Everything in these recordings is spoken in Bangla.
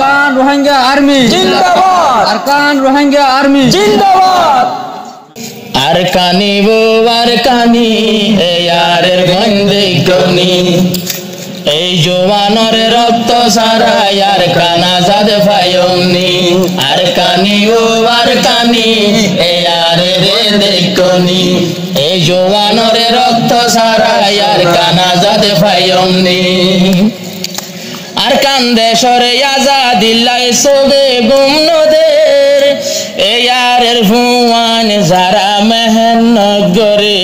আরকান রোহিঙ্গা আর্মি জিন্দাবাদ আরকান রোহিঙ্গা আর্মি জিন্দাবাদ আরকানি বো আরকানি ইয়ারের গন্ধে গনি এই জওয়ানের রক্ত সারা আরকান আজাদ ফায়মনি আরকানি বো আরকানি ইয়ারের দেখনি এই জওয়ানের রক্ত সারা আরকান আজাদ ফায়মনি আরকান দেশরে আজাদিল্লাহ সবে গুমনদের ইয়ারের ফুয়ান যারা মেহনত করে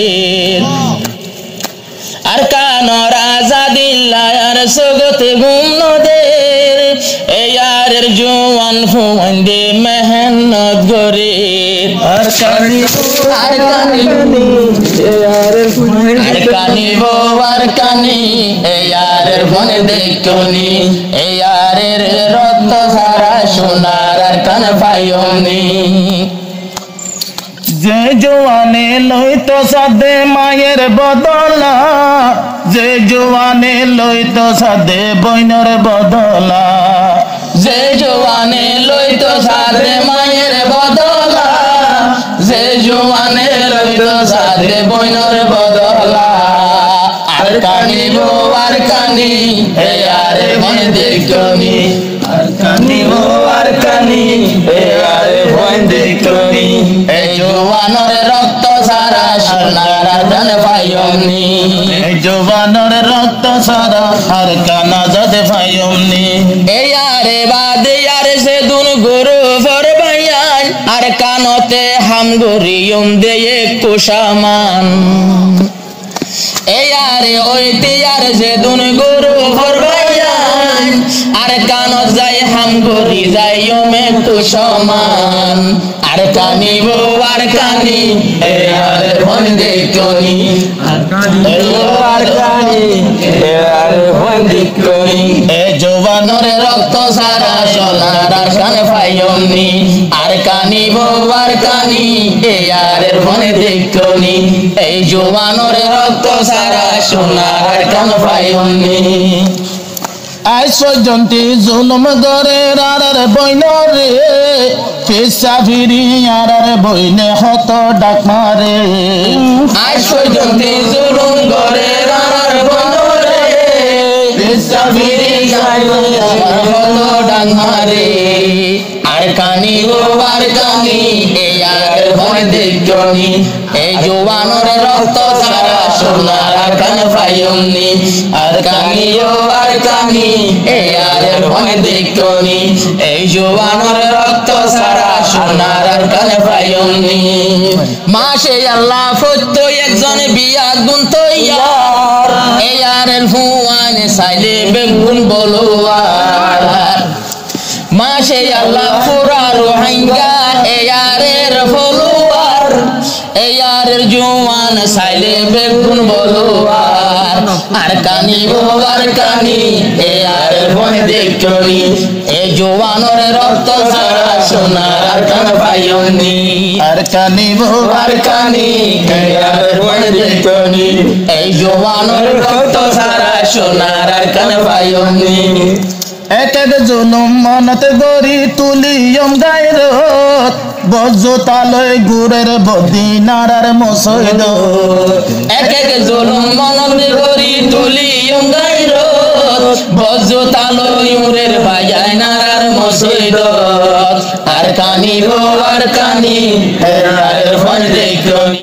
আরকানর আজাদিল্লাহ আর সগতে গুমনদের ইয়ারের জওয়ান ফুয়ান দে মেহনত করে আরকানি আরকানি আরকানি বো আরকানি ইয়ারের বনে দেখনি ইয়ারের রক্ত সারা সোনার আরকান পায়নি যে জওয়ানে লইতো সাদে মায়ের বদলা যে জওয়ানে লইতো সাদে বইনের বদলা যে জওয়ানে লইতো সাদে মায়ের বদলা যে জওয়ানে লইতো সাদে বইনের বদলা আরকানি বো আরকানি ইয়ারে মনে দেখনি আরকানি বো আরকানি ইয়ারে মনে দেখনি এই জওয়ানের রক্ত সারা সোনার আরকান পায়নি এই জওয়ানের রক্ত সারা আরকান আজাদ পায়নি ইয়ারে বাদে ইয়ারে সে দুন গুরু ফরবায়ান আরকানতে হামগুরিয়ম দেয়ে কুশামান ইয়ারে ওইতে ইয়ার যে দুন গুরু ফরবায়ান আরকানত যাই হামগুরি যাই ওমে কুশামান আরকানি বো আরকানি ইয়ারে মন দেখনি আরকানি বো আরকানি ইয়ারে মন দেখনি এ জওয়ানের রক্ত সারা সোনার আরকান পায়নি আরকানি বো আরকানি ইয়ারে মন দেখনি এই জওয়ানের রক্ত সারা সোনার আরকান পায়নি আজ পর্যন্ত জুলুম করে আর বইনরে পেশা ফিরি আর বইনে হত ডাক মারে আজ পর্যন্ত জুলুম করে আর বইনরে পেশা ফিরি হত ডাক মারে আরকানি গো আরকানি ইয়ার ভয় দেখনি এই জওয়ানের রক্ত সারা সোনার আরকান পায়নি আরকানি ও আরকানি ইয়ার ভয় দেখনি এই জওয়ানের রক্ত সারা সোনার আরকান পায়নি মাসে আল্লাহ ফতো একজন বিয়া গুণ তৈয়ার ইয়ারের ফুয়ান সাইলে বেগুন বলুয়ার মাসে আল্লাহ পুরা রোহিঙ্গা ইয়ারের ফলোয়ার ইয়ারের জওয়ান সাইলে বেগুন বলুয়ার আরকানি বো আরকানি ইয়ারের বনে দেখনি এ জওয়ানের রক্ত সারা সোনার আরকান পায়নি আরকানি বো আরকানি ইয়ারের বনে দেখনি এই জওয়ানের রক্ত সারা সোনার আরকান পায়নি এক এক জুলুম মনতে গড়ি তুলিয়ম গায়রত বজ্র তালয় গুরের বদি নারার মসৈদ এক এক জুলুম মনতে গড়ি তুলিয়ম গায়রত বজ্র তালয় গুরের বাজায় নারার মসৈদ আরকানি বো আরকানি ইয়ারের ফন দেখনি